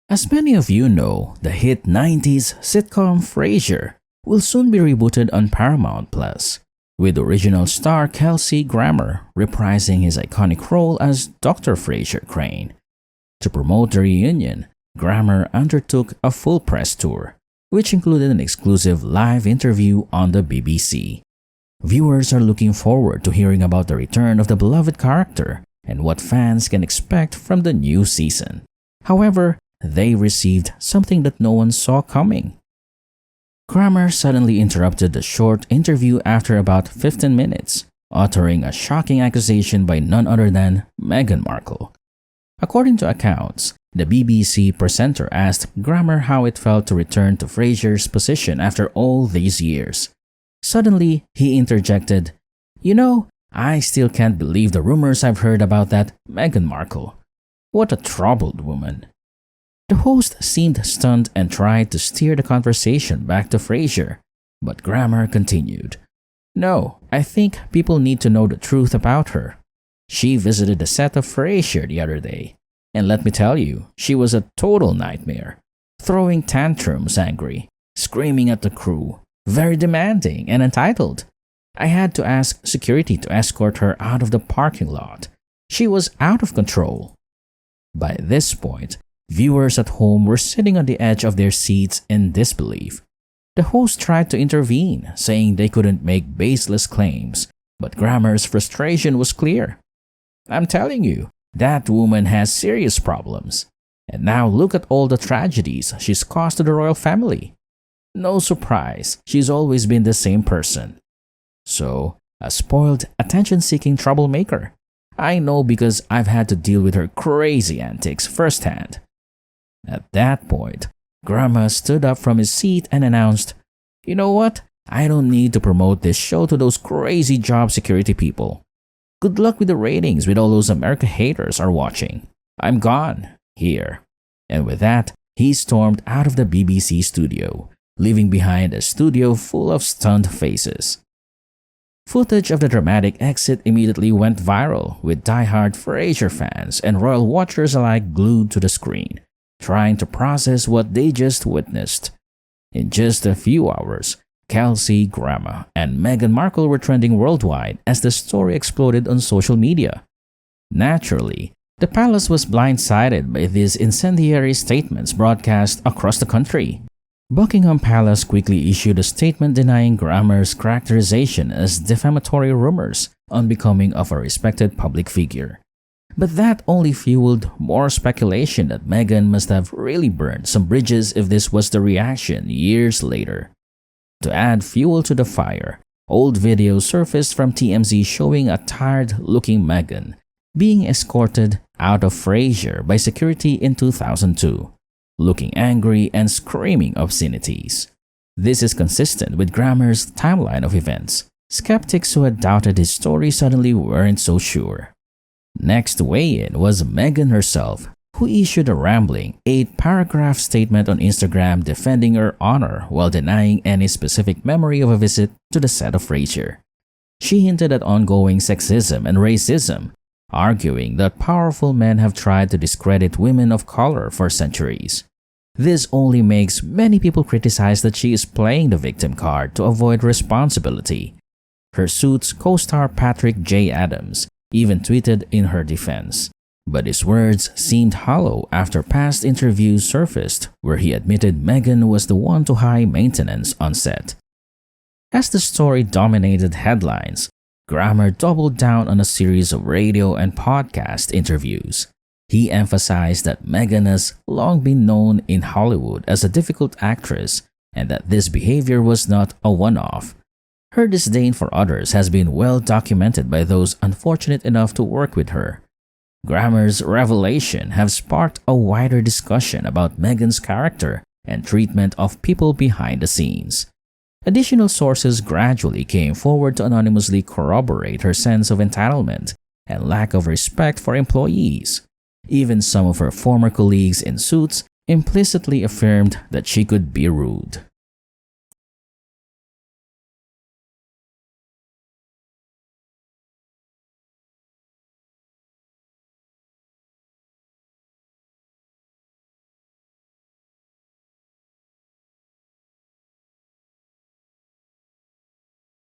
As many of you know, the hit 90s sitcom Frasier will soon be rebooted on Paramount Plus, with original star Kelsey Grammer reprising his iconic role as Dr. Frasier Crane. To promote the reunion, Grammer undertook a full press tour, which included an exclusive live interview on the BBC. Viewers are looking forward to hearing about the return of the beloved character and what fans can expect from the new season. However, they received something that no one saw coming. Grammer suddenly interrupted the short interview after about 15 minutes, uttering a shocking accusation by none other than Meghan Markle. According to accounts, the BBC presenter asked Grammer how it felt to return to Frasier's position after all these years. Suddenly, he interjected, "You know, I still can't believe the rumors I've heard about that Meghan Markle. What a troubled woman." The host seemed stunned and tried to steer the conversation back to Frasier, but Grammer continued, "No, I think people need to know the truth about her. She visited the set of Frasier the other day, and let me tell you, she was a total nightmare, throwing tantrums angry, screaming at the crew, very demanding and entitled. I had to ask security to escort her out of the parking lot. She was out of control." By this point, viewers at home were sitting on the edge of their seats in disbelief. The host tried to intervene, saying they couldn't make baseless claims, but Grammer's frustration was clear. "I'm telling you, that woman has serious problems. And now look at all the tragedies she's caused to the royal family. No surprise, she's always been the same person. So, a spoiled, attention-seeking troublemaker. I know because I've had to deal with her crazy antics firsthand." At that point, Grammer stood up from his seat and announced, "You know what? I don't need to promote this show to those crazy job security people. Good luck with the ratings with all those America haters are watching. I'm gone. Here." And with that, he stormed out of the BBC studio, leaving behind a studio full of stunned faces. Footage of the dramatic exit immediately went viral, with die-hard Frasier fans and royal watchers alike glued to the screen, trying to process what they just witnessed. In just a few hours, Kelsey Grammer and Meghan Markle were trending worldwide as the story exploded on social media. Naturally, the palace was blindsided by these incendiary statements broadcast across the country. Buckingham Palace quickly issued a statement denying Grammer's characterization as defamatory rumors unbecoming of a respected public figure. But that only fueled more speculation that Meghan must have really burned some bridges if this was the reaction years later. To add fuel to the fire, old videos surfaced from TMZ showing a tired-looking Meghan being escorted out of Frasier by security in 2002, looking angry and screaming obscenities. This is consistent with Grammer's timeline of events. Skeptics who had doubted his story suddenly weren't so sure. Next to weigh in was Meghan herself, who issued a rambling 8-paragraph statement on Instagram defending her honor while denying any specific memory of a visit to the set of Frasier. She hinted at ongoing sexism and racism, arguing that powerful men have tried to discredit women of color for centuries. This only makes many people criticize that she is playing the victim card to avoid responsibility. Her Suits co-star Patrick J. Adams even tweeted in her defense, but his words seemed hollow after past interviews surfaced where he admitted Meghan was the one to high maintenance on set. As the story dominated headlines, Grammer doubled down on a series of radio and podcast interviews. He emphasized that Meghan has long been known in Hollywood as a difficult actress and that this behavior was not a one-off. Her disdain for others has been well documented by those unfortunate enough to work with her. Grammer's revelation have sparked a wider discussion about Meghan's character and treatment of people behind the scenes. Additional sources gradually came forward to anonymously corroborate her sense of entitlement and lack of respect for employees. Even some of her former colleagues in Suits implicitly affirmed that she could be rude.